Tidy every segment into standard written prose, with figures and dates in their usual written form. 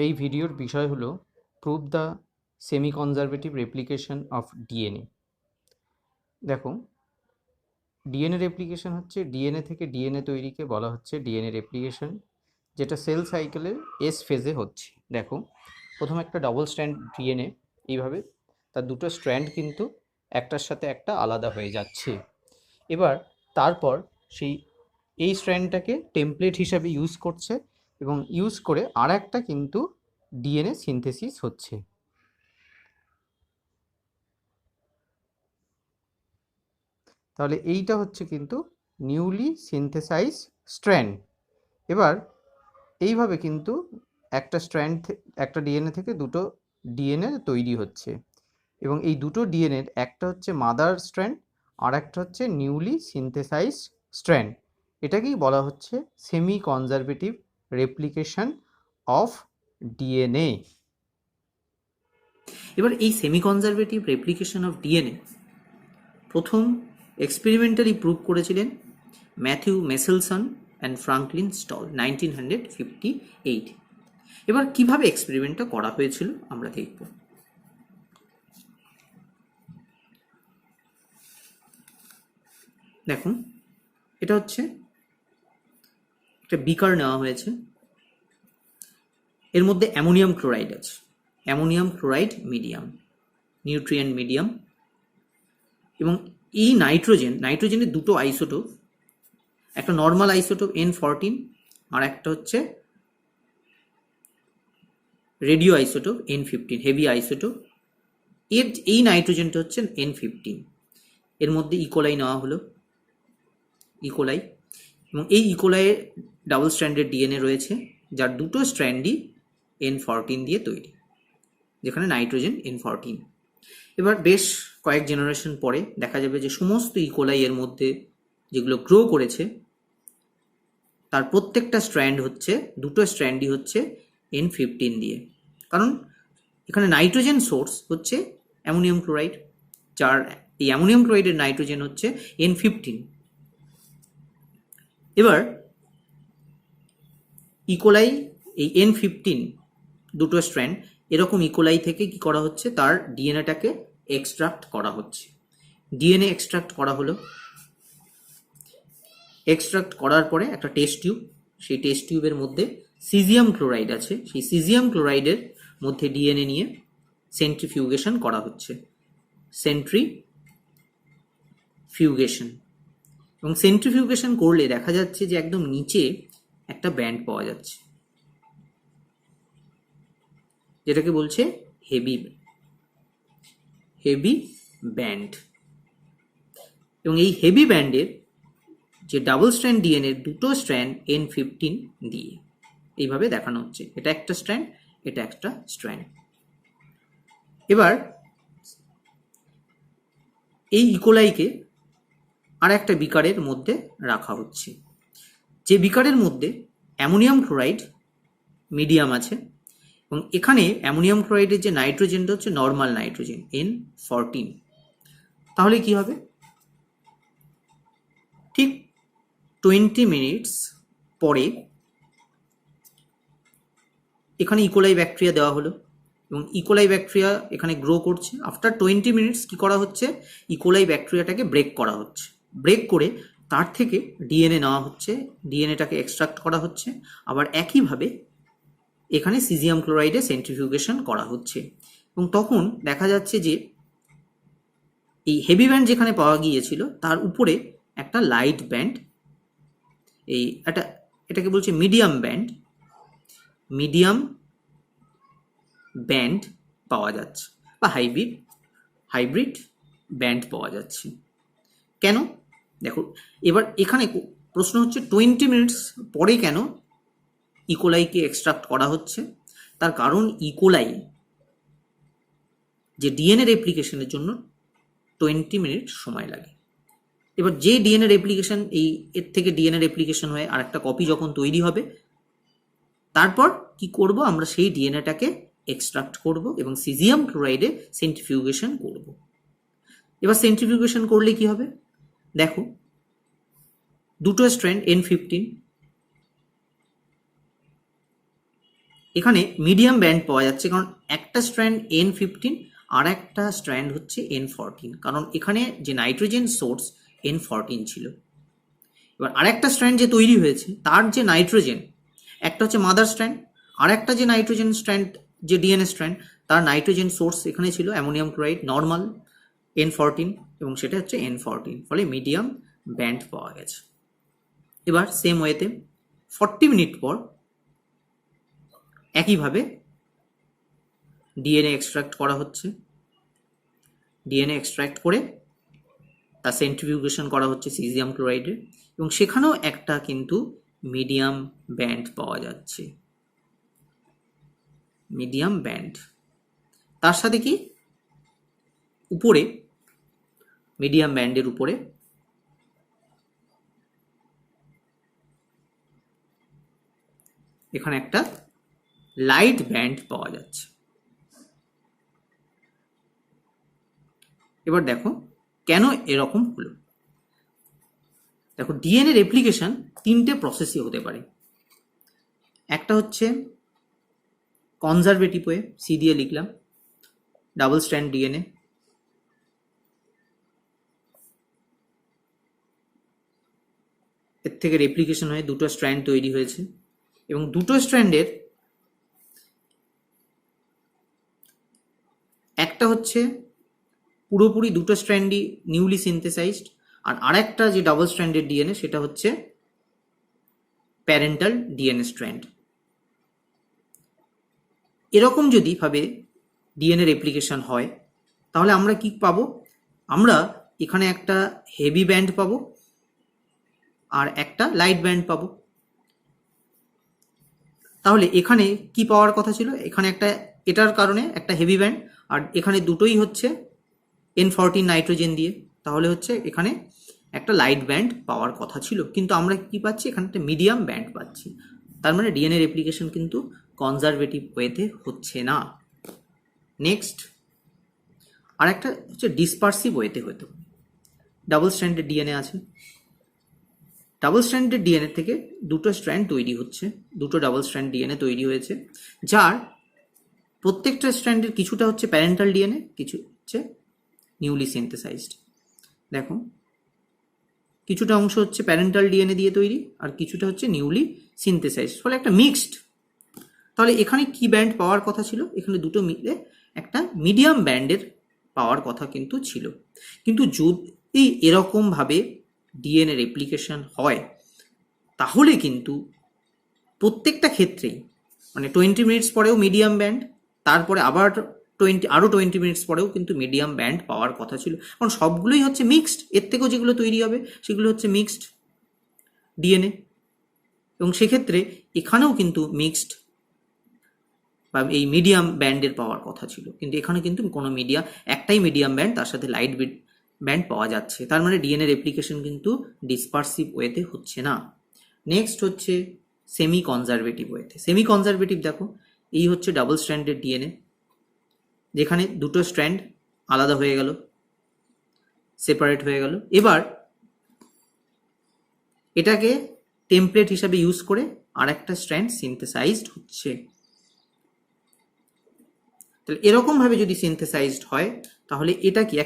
এই ভিডিওর বিষয় হলো prove the semi conservative replication of DNA. দেখো, ডিএনএ রেপ্লিকেশন হচ্ছে ডিএনএ থেকে ডিএনএ তৈরিকে বলা হচ্ছে ডিএনএ রেপ্লিকেশন, যেটা সেল সাইকেলের এস ফেজে হচ্ছে। দেখো, প্রথম একটা ডবল স্ট্র্যান্ড ডিএনএ, এইভাবে তার দুটো স্ট্র্যান্ড কিন্তু একটার সাথে একটা আলাদা হয়ে যাচ্ছে। এবার তারপর এই স্ট্র্যান্ডটাকে টেমপ্লেট হিসাবে ইউজ করছে এবং ইউজ করে আর একটা কিন্তু ডিএনএ সিনথেসিস হচ্ছে। তাহলে এইটা হচ্ছে কিন্তু নিউলি সিনথেসাইজ স্ট্র্যান্ড। এবার এইভাবে কিন্তু একটা ডিএনএ থেকে দুটো ডিএনএ তৈরি হচ্ছে এবং এই দুটো ডিএনএর একটা হচ্ছে মাদার স্ট্র্যান্ড আর একটা হচ্ছে নিউলি সিনথেসাইজ স্ট্র্যান্ড। এটাকেই বলা হচ্ছে semi conservative replication of DNA. এবার এই semi conservative replication of DNA প্রথম এক্সপেরিমেন্টালি প্রুভ করেছিলেন Matthew Meselson and Franklin Stahl 1958। এবার কিভাবে এক্সপেরিমেন্টটা করা হয়েছিল আমরা দেখব। দেখুন, এটা হচ্ছে একটা বিকার নেওয়া হয়েছে, এর মধ্যে অ্যামোনিয়াম ক্লোরাইড আছে, ammonium chloride medium, nutrient medium, এবং এই নাইট্রোজেনের দুটো আইসোটোপ, একটা নর্মাল আইসোটোপ N14 আর একটা হচ্ছে radio isotope N15, heavy isotope. এই নাইট্রোজেনটা হচ্ছে N15। এর মধ্যে ইকোলাই নেওয়া হলো, ইকোলাই, এবং এই ইকোলাইয়ের ডাবল স্ট্র্যান্ডেড ডিএনএ রয়েছে, যার দুটো স্ট্র্যান্ডই N14 দিয়ে তৈরি, যেখানে নাইট্রোজেন N14। এবার বেশ কয়েক জেনারেশন পরে দেখা যাবে যে সমস্ত ইকোলাই এর মধ্যে যেগুলো গ্রো করেছে তার প্রত্যেকটা স্ট্র্যান্ড হচ্ছে, দুটো স্ট্র্যান্ডই হচ্ছে N15 দিয়ে, কারণ এখানে নাইট্রোজেন সোর্স হচ্ছে অ্যামোনিয়াম ক্লোরাইড, যার এই অ্যামোনিয়াম ক্লোরাইডের নাইট্রোজেন হচ্ছে N15। এবার ইকোলাই এই N15 দুটো স্ট্র্যান্ড, এরকম ইকোলাই থেকে কি করা হচ্ছে, তার ডিএনএটাকে এক্সট্রাক্ট করা হচ্ছে। ডিএনএ এক্সট্রাক্ট করা হলো, এক্সট্রাক্ট করার পরে একটা টেস্ট টিউব, সেই টেস্ট টিউবের মধ্যে সিজিয়াম ক্লোরাইড আছে, সেই সিজিয়াম ক্লোরাইডের মধ্যে ডিএনএ নিয়ে সেন্ট্রিফিউগেশন করা হচ্ছে, সেন্ট্রিফিউগেশন। এবং সেন্ট্রিফিউগেশন করলে দেখা যাচ্ছে যে একদম নিচে একটা ব্যান্ড পাওয়া যাচ্ছে, যেটাকে বলছে হেভি ব্যান্ড। এবং এই হেভি ব্যান্ডের যে ডাবল স্ট্র্যান্ড ডিএনএ দুটো স্ট্র্যান্ড N15 দিয়ে এইভাবে দেখানো হচ্ছে, এটা একটা স্ট্র্যান্ড, এটা একটা স্ট্র্যান্ড। এবার এই ইকোলাইকে আর একটা বিকারের মধ্যে রাখা হচ্ছে, যে বিকারের মধ্যে অ্যামোনিয়াম ক্লোরাইড মিডিয়াম আছে, এবং এখানে অ্যামোনিয়াম ক্লোরাইডের যে নাইট্রোজেনটা হচ্ছে নর্মাল নাইট্রোজেন N14। তাহলে কি হবে, ঠিক 20 মিনিটস পরে এখানে ইকোলাই ব্যাকটেরিয়া দেওয়া হলো এবং ইকোলাই ব্যাকটেরিয়া এখানে গ্রো করছে। আফটার 20 মিনিটস কি করা হচ্ছে, ইকোলাই ব্যাকটেরিয়াটাকে ব্রেক করা হচ্ছে, ব্রেক করে তার থেকে ডিএনএ নেওয়া হচ্ছে, ডিএনএটাকে এক্সট্রাক্ট করা হচ্ছে। আবার একইভাবে এখানে সিজিয়াম ক্লোরাইডে সেন্ট্রিফিউগেশন করা হচ্ছে, এবং তখন দেখা যাচ্ছে যে এই হেভি ব্যান্ড যেখানে পাওয়া গিয়েছিল তার উপরে একটা লাইট ব্যান্ড, এটাকে বলছে মিডিয়াম ব্যান্ড পাওয়া যাচ্ছে, বা হাইব্রিড ব্যান্ড পাওয়া যাচ্ছে। কেন? দেখো, এবার এখানে প্রশ্ন হচ্ছে 20 মিনিটস পরে কেন ইকোলাইকে এক্সট্রাক্ট করা হচ্ছে। তার কারণ ইকোলাই যে ডিএনএ রেপ্লিকেশনের জন্য 20 মিনিট সময় লাগে। এবার যে ডিএনএ রেপ্লিকেশন, এর থেকে ডিএনএ রেপ্লিকেশন হয়ে আর একটা কপি যখন তৈরি হবে, তারপর কি করব, আমরা সেই ডিএনএটাকে এক্সট্রাক্ট করব এবং সিজিয়াম ক্লোরাইডে সেন্ট্রিফিউগেশন করব। এবার সেন্ট্রিফিউগেশন করলে কি হবে, দেখো, দুটো স্ট্র্যান্ড N15, এখানে মিডিয়াম ব্যান্ড পাওয়া যাচ্ছে, কারণ একটা স্ট্র্যান্ড N15 আর একটা স্ট্র্যান্ড হচ্ছে N14, কারণ এখানে যে নাইট্রোজেন সোর্স N14 ছিল। এবার আরেকটা স্ট্র্যান্ড যে তৈরি হয়েছে তার যে নাইট্রোজেন, একটা হচ্ছে মাদার স্ট্র্যান্ড, আর একটা যে নাইট্রোজেন স্ট্র্যান্ড যে ডিএনএ স্ট্র্যান্ড, তার নাইট্রোজেন সোর্স এখানে ছিল অ্যামোনিয়াম ক্লোরাইড নর্মাল N14, এবং সেটা হচ্ছে N14, ফলে মিডিয়াম ব্যান্ড পাওয়া গেছে। এবার সেম ওয়েতে 40 মিনিট পর একইভাবে ডিএনএ এক্সট্রাক্ট করা হচ্ছে। ডিএনএ এক্সট্রাক্ট করে তা সেন্ট্রিফিউগেশন করা হচ্ছে সিজিয়াম ক্লোরাইডে, এবং সেখানেও একটা কিন্তু মিডিয়াম ব্যান্ড পাওয়া যাচ্ছে, মিডিয়াম ব্যান্ড। তার সাথে কি উপরে মিডিয়াম ব্যান্ডের উপরে এখানে একটা লাইট ব্যান্ড পাওয়া যাচ্ছে। এবার দেখো কেন এরকম হলো। দেখো ডিএনএ রেপ্লিকেশন তিনটে প্রসেসই হতে পারে। একটা হচ্ছে কনজারভেটিভ ওয়ে, সি দিয়ে লিখলাম, ডাবল স্ট্র্যান্ড ডিএনএ। এর থেকে রেপ্লিকেশন হয়ে দুটো স্ট্র্যান্ড তৈরি হয়েছে, এবং দুটো স্ট্র্যান্ডের একটা হচ্ছে পুরোপুরি দুটো স্ট্র্যান্ডই নিউলি সিনথেসাইজড, আর আরেকটা যে ডাবল স্ট্র্যান্ডের ডিএনএ সেটা হচ্ছে প্যারেন্টাল ডিএনএ স্ট্র্যান্ড। এরকম যদি ভাবে ডিএনএ রেপ্লিকেশন হয় তাহলে আমরা কি পাবো? আমরা এখানে একটা হেভি ব্যান্ড পাবো আর একটা লাইট ব্যান্ড পাবো। তাহলে এখানে কি পাওয়ার কথা ছিল? এখানে একটা, এটার কারণে একটা হেভি ব্যান্ড, আর এখানে দুটোই হচ্ছে N14 নাইট্রোজেন দিয়ে, তাহলে হচ্ছে এখানে একটা লাইট ব্যান্ড পাওয়ার কথা ছিল, কিন্তু আমরা কি পাচ্ছি? এখানে একটা মিডিয়াম ব্যান্ড পাচ্ছি। তার মানে ডিএনএ রেপ্লিকেশন কিন্তু কনজারভেটিভ ওয়েতে হচ্ছে না। নেক্সট আর একটা হচ্ছে ডিসপার্সিভ ওয়েতে হতো। ডাবল স্ট্র্যান্ডেড ডিএনএ আছে, ডাবল স্ট্র্যান্ডেড ডিএনএ থেকে দুটো স্ট্র্যান্ড তৈরি হচ্ছে, দুটো ডাবল স্ট্র্যান্ড ডিএনএ তৈরি হয়েছে, যার প্রত্যেকটা স্ট্র্যান্ডের কিছুটা হচ্ছে প্যারেন্টাল ডিএনএ, কিছু হচ্ছে নিউলি সিনথেসাইজড। দেখো কিছুটা অংশ হচ্ছে প্যারেন্টাল ডিএনএ দিয়ে তৈরি আর কিছুটা হচ্ছে নিউলি সিনথেসাইজড, ফলে একটা মিক্সড। তাহলে এখানে কি ব্যান্ড পাওয়ার কথা ছিল? এখানে দুটো মিলে একটা মিডিয়াম ব্যান্ডের পাওয়ার কথা কিন্তু ছিল। কিন্তু যদি এরকমভাবে ডিএনএ রেপ্লিকেশন হয় তাহলে কিন্তু প্রত্যেকটা ক্ষেত্রেই মানে 20 মিনিটস পরেও মিডিয়াম ব্যান্ড, তারপরে আবার 20 মিনিটস পরেও কিন্তু মিডিয়াম ব্যান্ড পাওয়ার কথা ছিল, কারণ সবগুলোই হচ্ছে মিক্সড। এর থেকেও যেগুলো তৈরি হবে সেগুলো হচ্ছে মিক্সড ডিএনএ, এবং সেক্ষেত্রে এখানেও কিন্তু মিক্সড বা এই মিডিয়াম ব্যান্ডের পাওয়ার কথা ছিল, কিন্তু এখানে কিন্তু কোনো একটাই মিডিয়াম ব্যান্ড, তার সাথে লাইট ব্যান্ড পাওয়া যাচ্ছে। তার মানে ডিএনএ রেপ্লিকেশন কিন্তু ডিসপার্সিভ ওয়েতে হচ্ছে না। নেক্সট হচ্ছে সেমি কনজারভেটিভ ওয়েতে। সেমি কনজারভেটিভ দেখো এই হচ্ছে ডাবল স্ট্র্যান্ডেড ডিএনএ, যেখানে দুটো স্ট্র্যান্ড আলাদা হয়ে গেল, সেপারেট হয়ে গেল। এবার এটাকে টেমপ্লেট হিসাবে ইউজ করে আর একটা স্ট্র্যান্ড সিনথেসাইজড হচ্ছে। তাহলে এরকমভাবে যদি সিনথেসাইজড হয় তাহলে এটা কি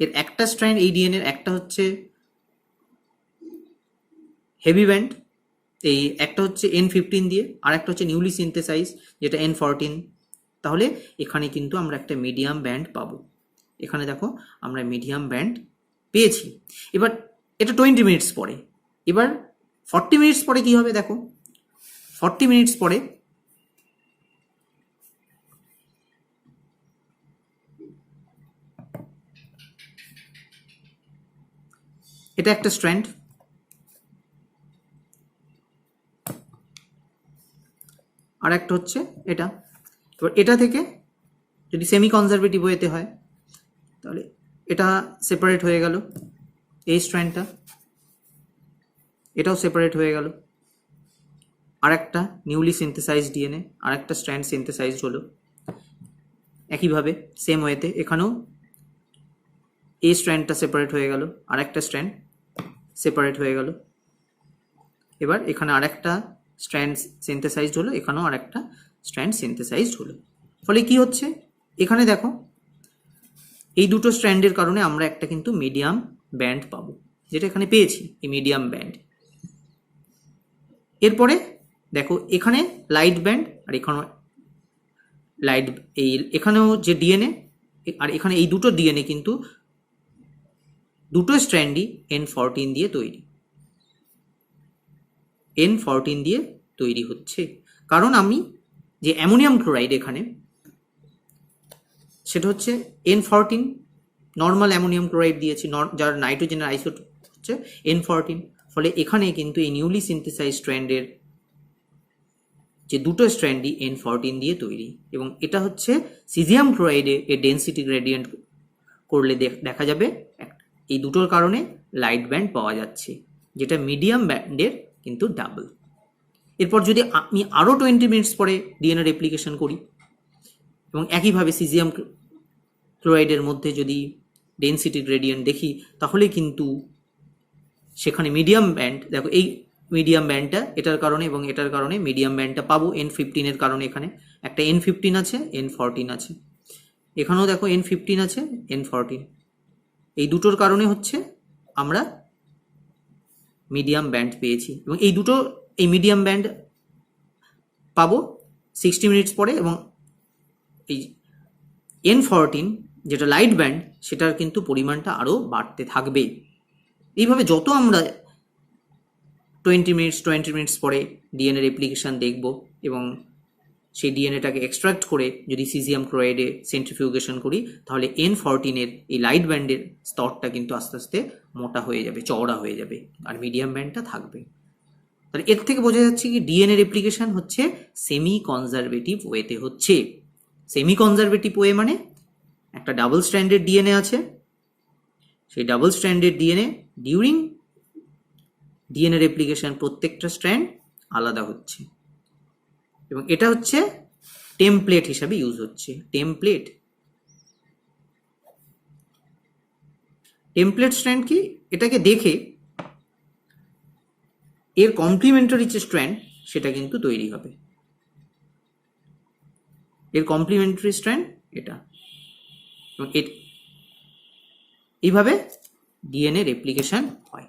এর একটা স্ট্র্যান্ড, এই ডিএনএর একটা হচ্ছে হেভি ব্যান্ড, এই একটা হচ্ছে N15 দিয়ে, আর একটা হচ্ছে নিউলি সিনথেসাইজ যেটা N14। তাহলে এখানে কিন্তু আমরা একটা মিডিয়াম ব্যান্ড পাবো। এখানে দেখো আমরা মিডিয়াম ব্যান্ড পেয়েছি। এবার এটা 20 মিনিটস পরে, এবার 40 মিনিটস পরে কি হবে? দেখো 40 মিনিটস পরে এটা একটা স্ট্র্যান্ড, আর একটা হচ্ছে এটা। এবার এটা থেকে যদি সেমি কনজারভেটিভ ওয়েতে হয় তাহলে এটা সেপারেট হয়ে গেল, এই স্ট্র্যান্ডটা, এটাও সেপারেট হয়ে গেল, আর একটা নিউলি সিনথেসাইজড ডিএনএ, আর একটা স্ট্র্যান্ড সিনথেসাইজড হলো। একইভাবে সেম ওয়েতে এখানেও এই স্ট্র্যান্ডটা সেপারেট হয়ে গেল, আর একটা স্ট্র্যান্ড সেপারেট হয়ে গেল। এবার এখানে আর একটা স্ট্র্যান্ড সিনথেসাইজড হলো, এখানেও আর একটা স্ট্র্যান্ড সিনথেসাইজড হলো। ফলে কি হচ্ছে, এখানে দেখো এই দুটো স্ট্র্যান্ডের কারণে আমরা একটা কিন্তু মিডিয়াম ব্যান্ড পাবো, যেটা এখানে পেয়েছি, এই মিডিয়াম ব্যান্ড। এরপরে দেখো এখানে লাইট ব্যান্ড, আর এখানে লাইট, এই এখানেও যে ডিএনএ আর এখানে এই দুটো ডিএনএ কিন্তু দুটো স্ট্র্যান্ডই N14 দিয়ে তৈরি, N14 দিয়ে তৈরি হচ্ছে। কারণ আমি যে অ্যামোনিয়াম ক্লোরাইড এখানে, সেটা হচ্ছে N14 নর্মাল অ্যামোনিয়াম ক্লোরাইড দিয়েছি, যার নাইট্রোজেনের আইসোটোপ হচ্ছে N14। ফলে এখানে কিন্তু এই নিউলি সিনথেসাইজ স্ট্র্যান্ডের যে দুটো স্ট্র্যান্ডই N14 দিয়ে তৈরি, এবং এটা হচ্ছে সিজিয়াম ক্লোরাইডে এর ডেন্সিটি গ্রেডিয়েন্ট করলে দেখা যাবে এই দুটোর কারণে লাইট ব্যান্ড পাওয়া যাচ্ছে, যেটা মিডিয়াম ব্যান্ডের কিন্তু ডাবল। এরপর যদি আমি আরও 20 মিনিটস পরে ডিএনএ রেপ্লিকেশন করি এবং একইভাবে সিজিয়াম ক্লোরাইডের মধ্যে যদি ডেন্সিটি গ্রেডিয়েন্ট দেখি, তাহলে কিন্তু সেখানে মিডিয়াম ব্যান্ড, দেখো এই মিডিয়াম ব্যান্ডটা এটার কারণে এবং এটার কারণে মিডিয়াম ব্যান্ডটা পাবো N15 এর কারণে। এখানে একটা N15 আছে, N14 আছে, এখানেও দেখো N15 আছে, N14, এই দুটোর কারণে হচ্ছে আমরা মিডিয়াম ব্যান্ড পেয়েছি। এবং এই দুটো এই মিডিয়াম ব্যান্ড পাবো 60 মিনিটস পরে, এবং এই N14 যেটা লাইট ব্যান্ড সেটার কিন্তু পরিমাণটা আরও বাড়তে থাকবে। এইভাবে যত আমরা 20 মিনিটস পরে ডিএনএ রেপ্লিকেশন দেখব এবং সেই ডিএনএটাকে এক্সট্রাক্ট করে যদি সিজিয়াম ক্লোরাইডে সেন্ট্রিফিউগেশন করি, তাহলে N14 এর এই লাইট ব্যান্ডের স্তরটা কিন্তু আস্তে আস্তে মোটা হয়ে যাবে, চওড়া হয়ে যাবে, আর মিডিয়াম ব্যান্ডটা থাকবে। তাহলে এর থেকে বোঝা যাচ্ছে কি ডিএনএ রেপ্লিকেশন হচ্ছে সেমি কনজারভেটিভ ওয়েতে হচ্ছে। সেমি কনজারভেটিভ ওয়ে মানে একটা ডাবল স্ট্র্যান্ডেড ডিএনএ আছে, সেই double stranded DNA during DNA replication প্রত্যেকটা স্ট্র্যান্ড আলাদা হচ্ছে, এবং এটা হচ্ছে টেমপ্লেট হিসাবে ইউজ হচ্ছে। টেমপ্লেট স্ট্র্যান্ড কি, এটাকে দেখে এর কমপ্লিমেন্টারি যে স্ট্র্যান্ড সেটা কিন্তু তৈরি হবে, এর কমপ্লিমেন্টারি স্ট্র্যান্ড এটা, এবং এইভাবে ডিএনএ রেপ্লিকেশন হয়।